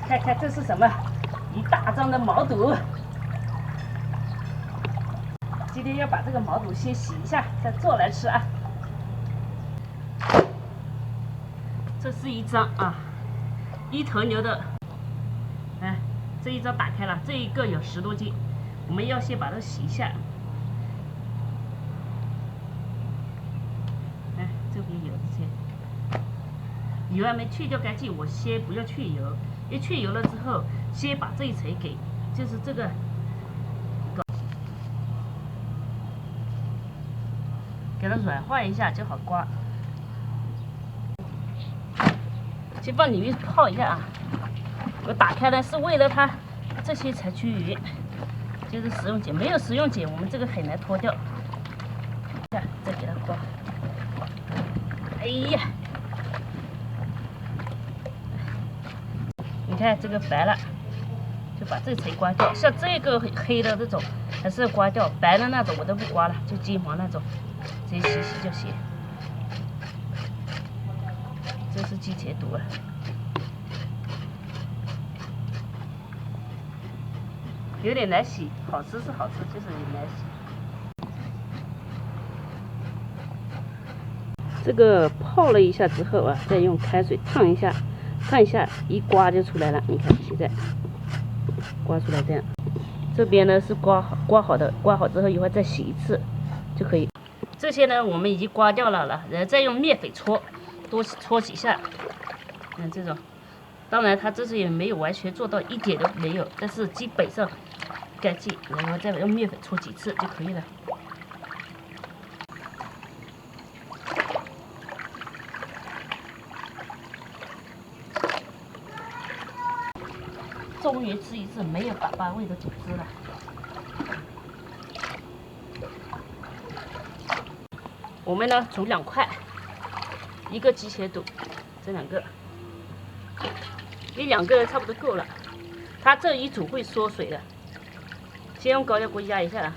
看看这是什么？一大张的毛肚。今天要把这个毛肚先洗一下，再做来吃啊。这是一张啊，一头牛的，哎，这一张打开了，这一个有10多斤，我们要先把它洗一下。哎，这边有这些，油还没去掉干净，我先不要去油，一去油了之后，先把这一层给，就是这个。 给它软化一下就好刮，先放里面泡一下啊。我打开呢是为了它这些才去鱼，就是食用碱，没有食用碱我们这个很难脱掉。再给它刮，哎呀，你看这个白了，就把这层刮掉。像这个黑的这种还是要刮掉，白的那种我都不刮了，就金黄那种。 直接洗就行。这是鸡茄肚啊，有点难洗，好吃是好吃，就是有点难洗。这个泡了一下之后啊，再用开水烫一下，一刮就出来了。你看现在刮出来这样，这边呢是刮好的，刮好之后一会儿再洗一次就可以。 这些呢，我们已经刮掉了，然后再用面粉搓，多搓几下。看这种，当然它这是也没有完全做到一点都没有，但是基本上干净，然后再用面粉搓几次就可以了。终于吃一次没有粑粑味的饺子了。 我们呢煮2块，一个鸡茄肚，这2个，1、2个差不多够了。它这一煮会缩水的，先用高压锅压一下啊。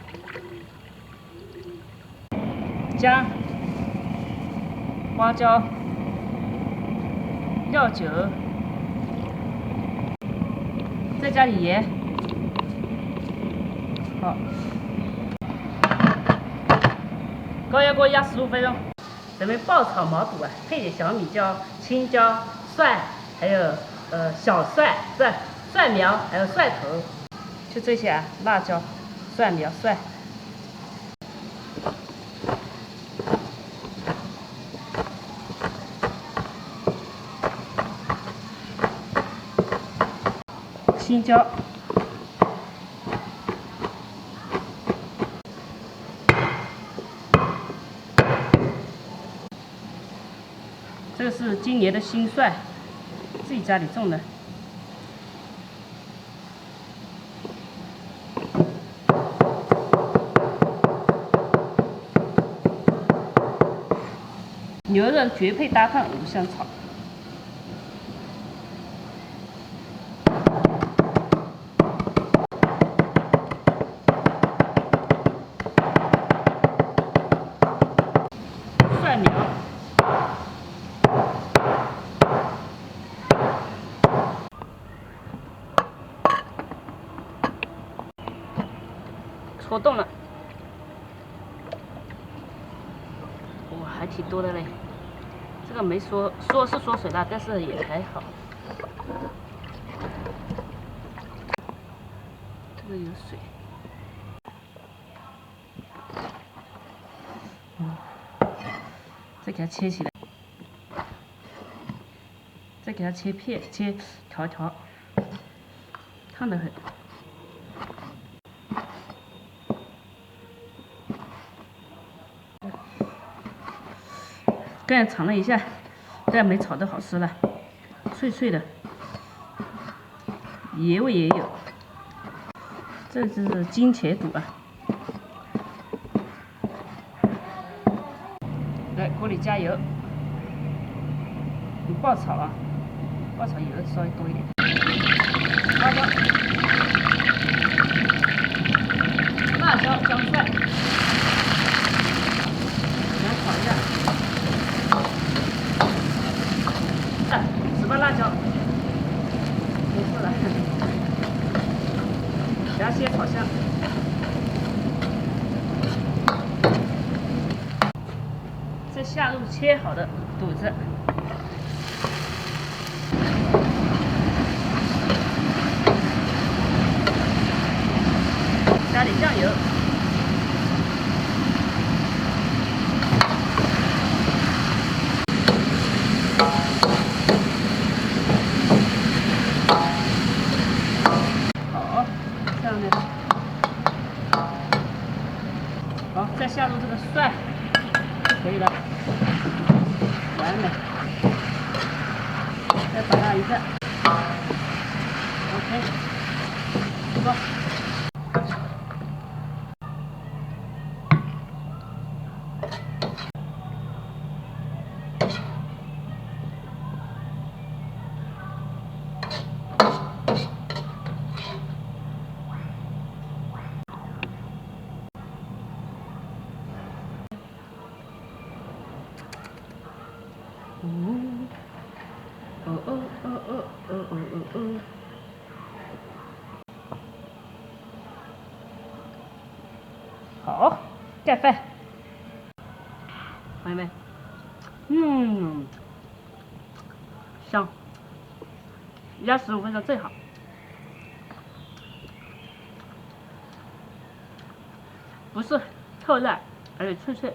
姜、花椒、料酒，再加点盐，好。 高压锅压15分钟，准备爆炒毛肚啊，配点小米椒、青椒、蒜，还有小蒜、蒜苗，还有蒜头，就这些啊，辣椒、蒜苗、蒜。青椒。 这个是今年的新蒜，自己家里种的。牛肉绝配搭档五香草。蒜苗。 戳动了，哇，还挺多的嘞。这个没缩是缩水了，但是也还好。这个有水。再给它切起来，再给它切片，切条条，烫得很。 刚才尝了一下，但没炒的好吃了，脆脆的，盐味也有。这就是金茄肚啊。来，锅里加油，你爆炒啊，爆炒油稍微多一点。花椒、辣椒、姜蒜，来炒一下。下入切好的肚子，加点酱油。 好，再下入这个蒜，可以了，完美。再把它一下 ，OK， 过。好，盖饭，朋友们，香，压15分钟最好，不是特烂，而且脆脆。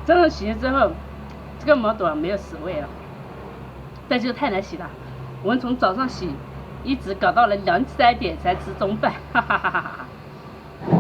真的洗了之后，这个毛肚没有屎味了，但就太难洗了。我们从早上洗，一直搞到了2、3点才吃中饭，哈哈哈哈哈。